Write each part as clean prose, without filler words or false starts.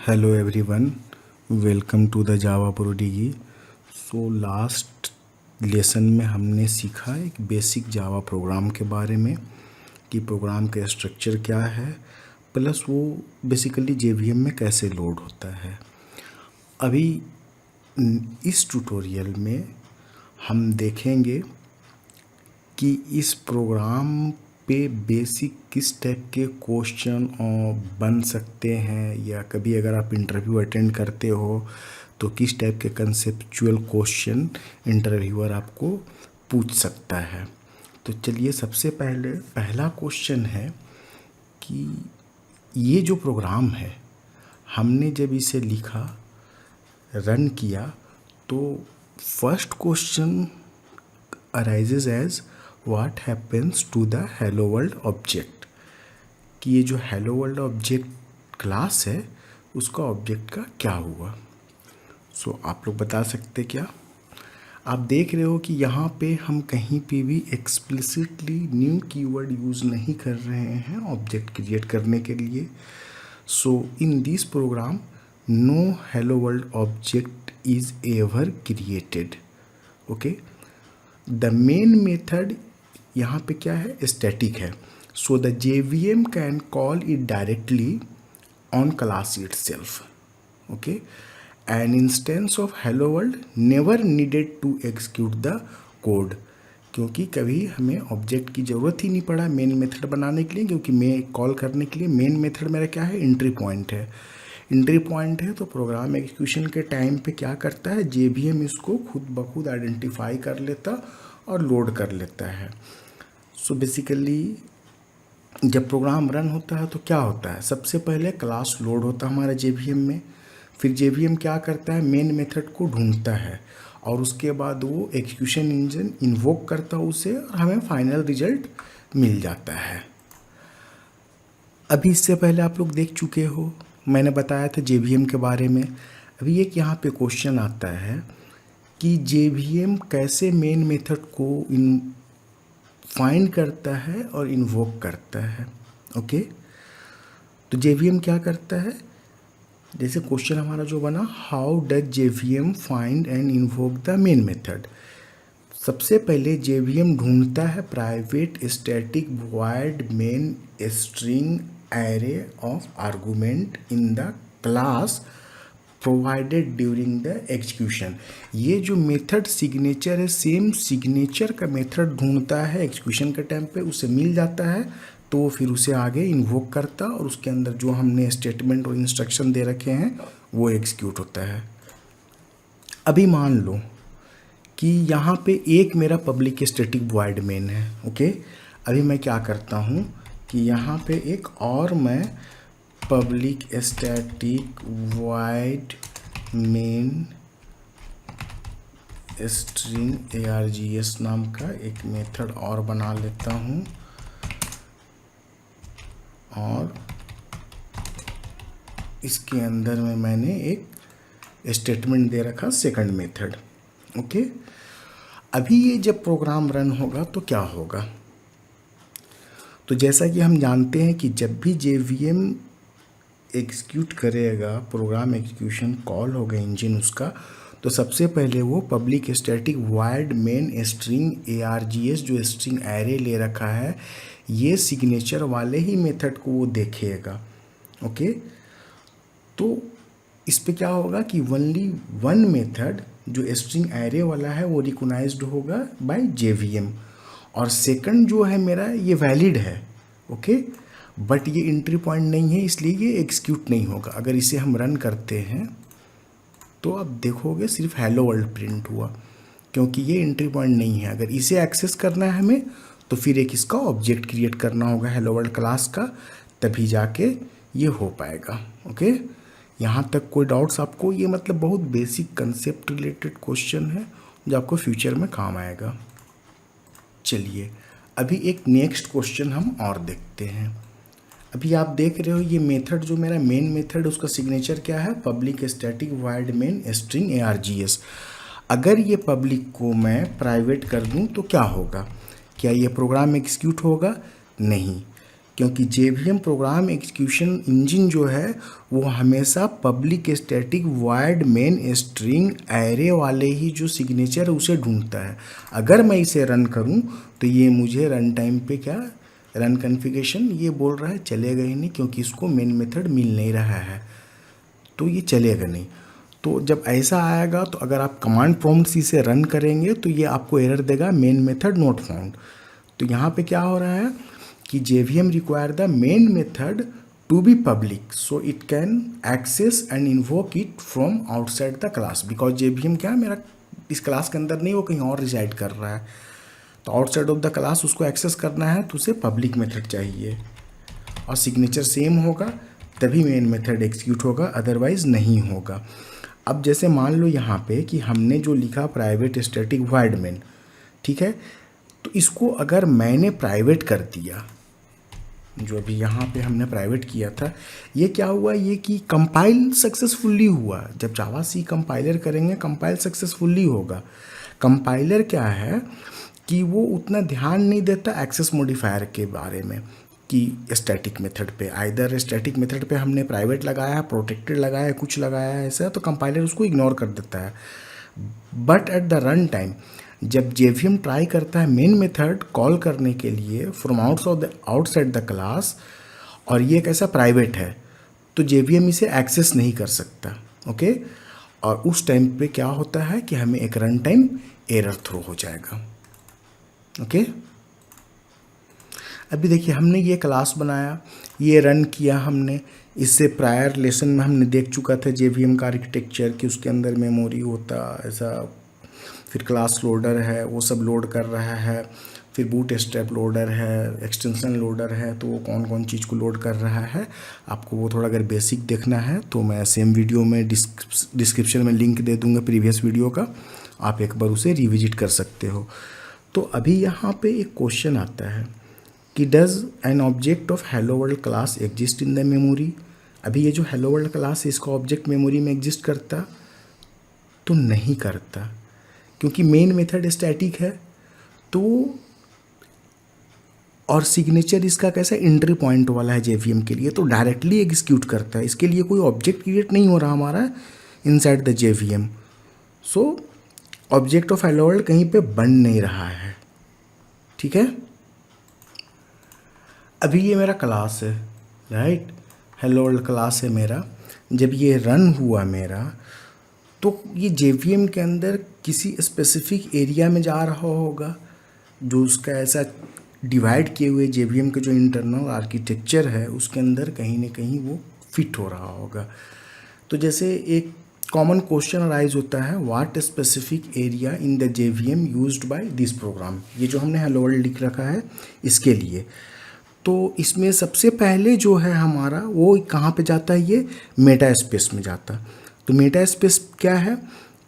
Hello everyone, welcome to the Java prodigy. So last lesson में हमने सीखा एक बेसिक जावा प्रोग्राम के बारे में कि प्रोग्राम का स्ट्रक्चर क्या है, प्लस वो बेसिकली जेवीएम में कैसे लोड होता है। अभी इस ट्यूटोरियल में हम देखेंगे कि इस प्रोग्राम पे बेसिक किस टाइप के क्वेश्चन बन सकते हैं, या कभी अगर आप इंटरव्यू अटेंड करते हो तो किस टाइप के कंसेप्चुअल क्वेश्चन इंटरव्यूअर आपको पूछ सकता है। तो चलिए, सबसे पहला क्वेश्चन है कि ये जो प्रोग्राम है, हमने जब इसे लिखा, रन किया, तो first question arises as what happens to the hello world object, कि ये जो हेलो वर्ल्ड ऑब्जेक्ट क्लास है उसका ऑब्जेक्ट का क्या हुआ। सो आप लोग बता सकते क्या? आप देख रहे हो कि यहाँ पे हम कहीं पे भी एक्सप्लिसिटली न्यू कीवर्ड यूज़ नहीं कर रहे हैं ऑब्जेक्ट क्रिएट करने के लिए। So in this program no hello world object is ever created. Okay, the main method यहाँ पे क्या है? स्टैटिक है। So the JVM can call it directly on class itself. Okay, an instance of hello world never needed to execute the code, क्योंकि कभी हमें object की ज़रूरत ही नहीं पड़ा मेन मेथड बनाने के लिए, क्योंकि मैं कॉल करने के लिए मेन मेथड मेरा क्या है? एंट्री पॉइंट है। एंट्री पॉइंट है तो प्रोग्राम एग्जीक्यूशन के टाइम पे क्या करता है? JVM इसको खुद ब खुद आइडेंटिफाई कर लेता और लोड कर लेता है। सो बेसिकली जब प्रोग्राम रन होता है तो क्या होता है? सबसे पहले क्लास लोड होता है हमारा JVM में, फिर JVM क्या करता है? मेन मेथड को ढूंढता है और उसके बाद वो एग्जीक्यूशन इंजन इन्वोक करता है उसे, और हमें फाइनल रिजल्ट मिल जाता है। अभी इससे पहले आप लोग देख चुके हो, मैंने बताया था JVM के बारे में। अभी एक यहाँ पे क्वेश्चन आता है कि JVM कैसे मेन मेथड को फाइंड करता है और इन्वोक करता है। ओके, तो JVM क्या करता है? जैसे क्वेश्चन हमारा जो बना, how does JVM find and invoke the main method. सबसे पहले JVM ढूंढता है private static void main string array of argument in the class provided during the execution. ये जो मेथड सिग्नेचर है, सेम सिग्नेचर का मेथड ढूंढता है एग्जीक्यूशन के टाइम पे, उसे मिल जाता है तो फिर उसे आगे इन्वोक करता और उसके अंदर जो हमने स्टेटमेंट और इंस्ट्रक्शन दे रखे हैं वो एग्जीक्यूट होता है। अभी मान लो कि यहाँ पे एक मेरा पब्लिक स्टैटिक वॉइड मेन है। ओके, अभी मैं क्या करता हूँ कि यहाँ पे एक और मैं public static void main string args नाम का एक मेथड और बना लेता हूँ, और इसके अंदर में मैंने एक स्टेटमेंट दे रखा सेकंड मेथड। ओके, अभी ये जब प्रोग्राम रन होगा तो क्या होगा? तो जैसा कि हम जानते हैं कि जब भी JVM एग्जीक्यूट करेगा, प्रोग्राम एग्जीक्यूशन कॉल होगा इंजन उसका, तो सबसे पहले वो public static void main string args जो स्ट्रिंग एरे ले रखा है, ये सिग्नेचर वाले ही मेथड को वो देखेगा। ओके, तो इस पे क्या होगा कि ओनली वन मेथड जो स्ट्रिंग एरे वाला है वो रिकॉग्नाइज्ड होगा बाय JVM, और सेकंड जो है मेरा ये वैलिड है। ओके, बट ये एंट्री पॉइंट नहीं है, इसलिए ये एग्जीक्यूट नहीं होगा। अगर इसे हम रन करते हैं तो अब देखोगे सिर्फ हेलो वर्ल्ड प्रिंट हुआ, क्योंकि ये एंट्री पॉइंट नहीं है। अगर इसे एक्सेस करना है हमें तो फिर एक इसका ऑब्जेक्ट क्रिएट करना होगा हेलो वर्ल्ड क्लास का, तभी जाके ये हो पाएगा। ओके, यहाँ तक कोई डाउट्स आपको? ये मतलब बहुत बेसिक कंसेप्ट रिलेटेड क्वेश्चन है जो आपको फ्यूचर में काम आएगा। चलिए, अभी एक नेक्स्ट क्वेश्चन हम और देखते हैं। अभी आप देख रहे हो ये मेथड जो मेरा मेन मेथड, उसका सिग्नेचर क्या है? Public static void main string args। अगर ये पब्लिक को मैं प्राइवेट कर दूं तो क्या होगा? क्या ये प्रोग्राम एग्जीक्यूट होगा? नहीं, क्योंकि JVM प्रोग्राम एग्जीक्यूशन इंजन जो है वो हमेशा public static void main string array वाले ही जो सिग्नेचर है उसे ढूंढता है। अगर मैं इसे रन करूं तो ये मुझे रन टाइम पे क्या रन कॉन्फ़िगरेशन ये बोल रहा है चलेगा ही नहीं, क्योंकि इसको मेन मेथड मिल नहीं रहा है, तो ये चलेगा नहीं। तो जब ऐसा आएगा तो अगर आप कमांड प्रॉम्प्ट से इसे रन करेंगे तो ये आपको एरर देगा मेन मेथड नॉट फाउंड। तो यहाँ पे क्या हो रहा है कि JVM require the main method to be public so it can access and invoke it from outside the class, because JVM क्या मेरा इस क्लास के अंदर नहीं, वो कहीं और रिसाइड कर रहा है, तो आउटसाइड ऑफ द क्लास उसको एक्सेस करना है तो उसे पब्लिक मेथड चाहिए और सिग्नेचर सेम होगा तभी मेन मेथड एग्जीक्यूट होगा, अदरवाइज नहीं होगा। अब जैसे मान लो यहाँ पे कि हमने जो लिखा प्राइवेट स्टैटिक वॉइड मेन, ठीक है, तो इसको अगर मैंने प्राइवेट कर दिया, जो अभी यहाँ पे हमने प्राइवेट किया था, ये क्या हुआ, ये कि कंपाइल सक्सेसफुली हुआ। जब जावा सी कंपाइलर करेंगे कंपाइल सक्सेसफुली होगा। कंपाइलर क्या है कि वो उतना ध्यान नहीं देता एक्सेस मॉडिफायर के बारे में कि स्टैटिक मेथड पे, आइदर स्टैटिक मेथड पे हमने प्राइवेट लगाया है, प्रोटेक्टेड लगाया है, कुछ लगाया है ऐसा, तो कंपाइलर उसको इग्नोर कर देता है। But at the run time जब JVM ट्राई करता है मेन मेथड कॉल करने के लिए फ्रॉम आउटसाइड द क्लास और ये कैसा प्राइवेट है, तो JVM इसे एक्सेस नहीं कर सकता, ओके। और उस टाइम पे क्या होता है कि हमें एक रन टाइम एरर थ्रो हो जाएगा, ओके। अभी देखिए हमने ये क्लास बनाया, ये रन किया हमने, इससे प्रायर लेसन में हमने देख चुका था JVM का आर्किटेक्चर कि उसके अंदर मेमोरी होता ऐसा, फिर क्लास लोडर है वो सब लोड कर रहा है, फिर बूट स्ट्रैप लोडर है, एक्सटेंशन लोडर है, तो वो कौन कौन चीज़ को लोड कर रहा है। आपको वो थोड़ा अगर बेसिक देखना है तो मैं सेम वीडियो में डिस्क्रिप्शन में लिंक दे दूंगा प्रीवियस वीडियो का, आप एक बार उसे रिविजिट कर सकते हो। तो अभी यहाँ पे एक क्वेश्चन आता है कि does an object of hello world class exist in the memory. अभी ये जो हेलो वर्ल्ड क्लास है इसका ऑब्जेक्ट मेमोरी में एग्जिस्ट करता, तो नहीं करता, क्योंकि मेन मेथड स्टैटिक है, तो और सिग्नेचर इसका कैसा एंट्री पॉइंट वाला है JVM के लिए, तो डायरेक्टली एग्जीक्यूट करता है, इसके लिए कोई ऑब्जेक्ट क्रिएट नहीं हो रहा हमारा inside the JVM। So object of hello world कहीं पे बन नहीं रहा है, ठीक है। अभी ये मेरा क्लास है, राइट, हेलो वर्ल्ड क्लास है मेरा। जब ये रन हुआ मेरा तो ये JVM के अंदर किसी स्पेसिफिक एरिया में जा रहा होगा, जो उसका ऐसा डिवाइड किए हुए JVM के जो इंटरनल आर्किटेक्चर है उसके अंदर कहीं ना कहीं वो फिट हो रहा होगा। तो जैसे एक कॉमन क्वेश्चन अराइज होता है, what specific area in the JVM used by this program. ये जो हमने हेलो वर्ल्ड लिख रखा है इसके लिए, तो इसमें सबसे पहले जो है हमारा वो कहाँ पे जाता है, ये मेटा स्पेस में जाता। तो मेटा स्पेस क्या है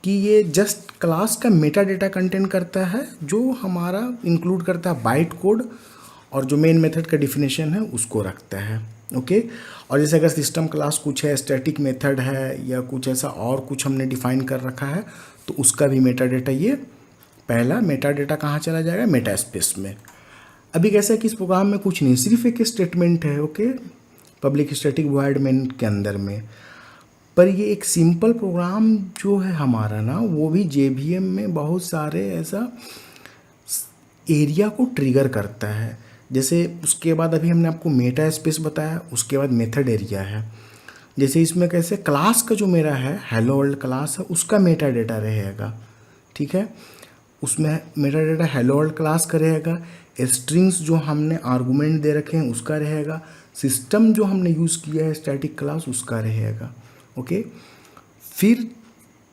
कि ये जस्ट क्लास का मेटा डेटा कंटेंट करता है, जो हमारा इंक्लूड करता है बाइट कोड, और जो मेन मेथड का डिफिनेशन है उसको रखता है, ओके। और जैसे अगर सिस्टम क्लास कुछ है, स्टैटिक मेथड है या कुछ ऐसा और कुछ हमने डिफाइन कर रखा है, तो उसका भी मेटा डेटा, ये पहला मेटा डेटा कहाँ चला जाएगा, मेटा स्पेस में। अभी कैसा है कि इस प्रोग्राम में कुछ नहीं, सिर्फ एक स्टेटमेंट है, okay, public static void main के अंदर में। पर ये एक सिंपल प्रोग्राम जो है हमारा ना, वो भी JVM में बहुत सारे ऐसा एरिया को ट्रिगर करता है। जैसे उसके बाद अभी हमने आपको मेटा स्पेस बताया, उसके बाद मेथड एरिया है। जैसे इसमें कैसे क्लास का जो मेरा है हेलो वर्ल्ड क्लास है उसका मेटा डेटा रहेगा, ठीक है, उसमें Meta data hello world class का रहेगा। स्ट्रिंग्स जो हमने आर्गूमेंट दे रखे हैं उसका रहेगा। सिस्टम जो हमने यूज़ किया है स्टैटिक क्लास उसका रहेगा, ओके। फिर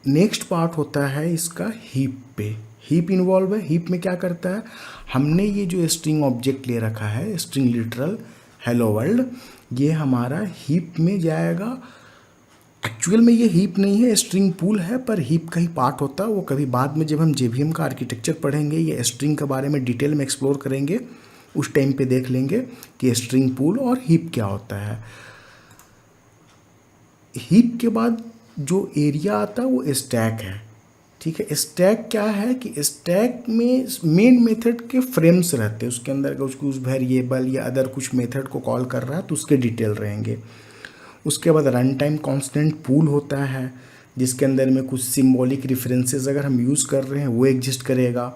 नेक्स्ट पार्ट होता है इसका हीप पे, हीप इन्वॉल्व है। हीप में क्या करता है, हमने ये जो स्ट्रिंग ऑब्जेक्ट ले रखा है स्ट्रिंग लिटरल हेलो वर्ल्ड, ये हमारा हीप में जाएगा। एक्चुअल में ये हीप नहीं है, स्ट्रिंग पूल है, पर हीप का ही पार्ट होता है। वो कभी बाद में जब हम JVM का आर्किटेक्चर पढ़ेंगे, ये स्ट्रिंग के बारे में डिटेल में एक्सप्लोर करेंगे, उस टाइम पे देख लेंगे कि स्ट्रिंग पूल और हीप क्या होता है। हीप के बाद जो एरिया आता है वो स्टैक है, ठीक है। स्टैक क्या है कि स्टैक में मेन मेथड के फ्रेम्स रहते हैं, उसके अंदर कुछ वेरिएबल या अदर कुछ मेथड को कॉल कर रहा है तो उसके डिटेल रहेंगे। उसके बाद रन टाइम कांस्टेंट पूल होता है जिसके अंदर में कुछ सिंबॉलिक रेफरेंसेस अगर हम यूज़ कर रहे हैं वो एग्जिस्ट करेगा।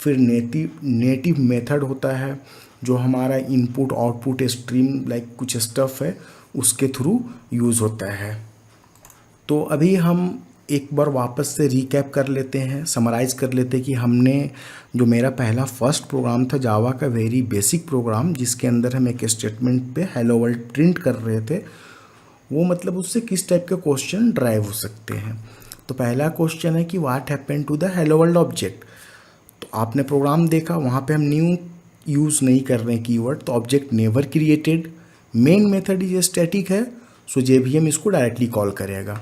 फिर नेटिव मेथड होता है जो हमारा इनपुट आउटपुट स्ट्रीम लाइक कुछ स्टफ है उसके थ्रू यूज़ होता है। तो अभी हम एक बार वापस से रिकैप कर लेते हैं, समराइज़ कर लेते हैं कि हमने जो मेरा पहला फर्स्ट प्रोग्राम था जावा का वेरी बेसिक प्रोग्राम जिसके अंदर हम एक स्टेटमेंट पे हेलो वर्ल्ड प्रिंट कर रहे थे, वो मतलब उससे किस टाइप के क्वेश्चन ड्राइव हो सकते हैं। तो पहला क्वेश्चन है कि what happened to the hello world object. तो आपने प्रोग्राम देखा, वहाँ पे हम न्यू यूज़ नहीं कर रहे हैं कीवर्ड, तो object never created, main method is static है, सो जेवीएम इसको डायरेक्टली कॉल करेगा।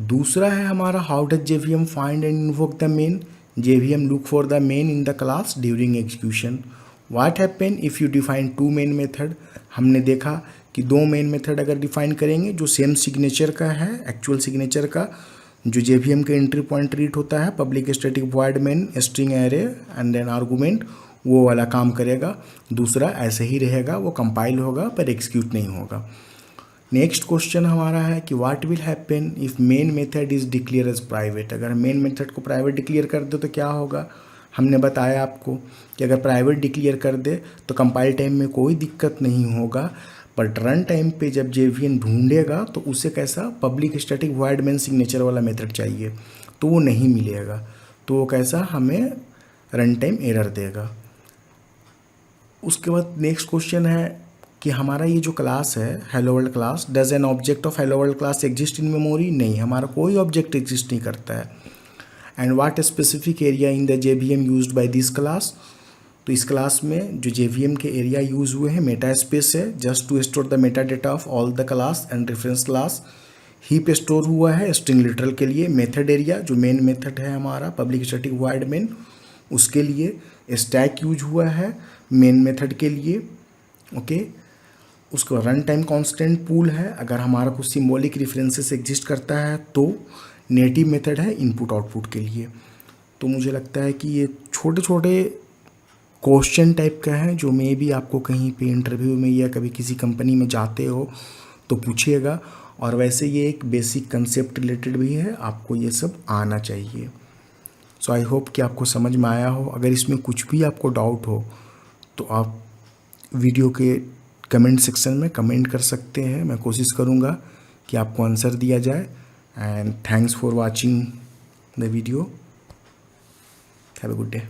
दूसरा है हमारा how does JVM find and invoke the main, JVM look for the main in the class during execution. What happen if you define two main method, हमने देखा कि दो मेन मेथड अगर डिफाइन करेंगे जो सेम सिग्नेचर का है, actual signature का, जो जेवीएम के एंट्री पॉइंट रीड होता है public static void main string array and then argument, वो वाला काम करेगा। दूसरा ऐसे ही रहेगा, वो कंपाइल होगा पर एग्जीक्यूट नहीं होगा। नेक्स्ट क्वेश्चन हमारा है कि what will happen if main method is declare as private. अगर मेन मेथड को प्राइवेट डिक्लेयर कर दे तो क्या होगा, हमने बताया आपको कि अगर प्राइवेट डिक्लेयर कर दे तो कंपाइल टाइम में कोई दिक्कत नहीं होगा, बट रन टाइम पे जब जेवीएम ढूंढेगा तो उसे कैसा public static void main signature वाला मेथड चाहिए, तो वो नहीं मिलेगा, तो वो कैसा हमें रन टाइम एरर देगा। उसके बाद नेक्स्ट क्वेश्चन है कि हमारा ये जो क्लास है hello world class, does an object of hello world class exist in memory. नहीं, हमारा कोई ऑब्जेक्ट एग्जिस्ट नहीं करता है। And what specific area in the JVM used by this class. तो इस क्लास में जो जेवीएम के एरिया यूज़ हुए हैं मेटा स्पेस है, just to store the meta data of all the class and reference class. Heap store हुआ है स्ट्रिंग लिटरल के लिए। मेथड एरिया जो मेन मेथड है हमारा पब्लिक स्टैटिक वॉइड मेन, उसके लिए स्टैक यूज हुआ है मेन मेथड के लिए। ओके, उसका रन टाइम कांस्टेंट पूल है, अगर हमारा कुछ सिंबॉलिक रेफरेंसेस एग्जिस्ट करता है तो नेटिव मेथड है इनपुट आउटपुट के लिए। तो मुझे लगता है कि ये छोटे छोटे क्वेश्चन टाइप का है जो मे भी आपको कहीं पे इंटरव्यू में या कभी किसी कंपनी में जाते हो तो पूछिएगा, और वैसे ये एक बेसिक कंसेप्ट रिलेटेड भी है, आपको ये सब आना चाहिए। सो आई होप कि आपको समझ में आया हो। अगर इसमें कुछ भी आपको डाउट हो तो आप वीडियो के कमेंट सेक्शन में कमेंट कर सकते हैं, मैं कोशिश करूँगा कि आपको आंसर दिया जाए। And thanks for watching the video, have a good day.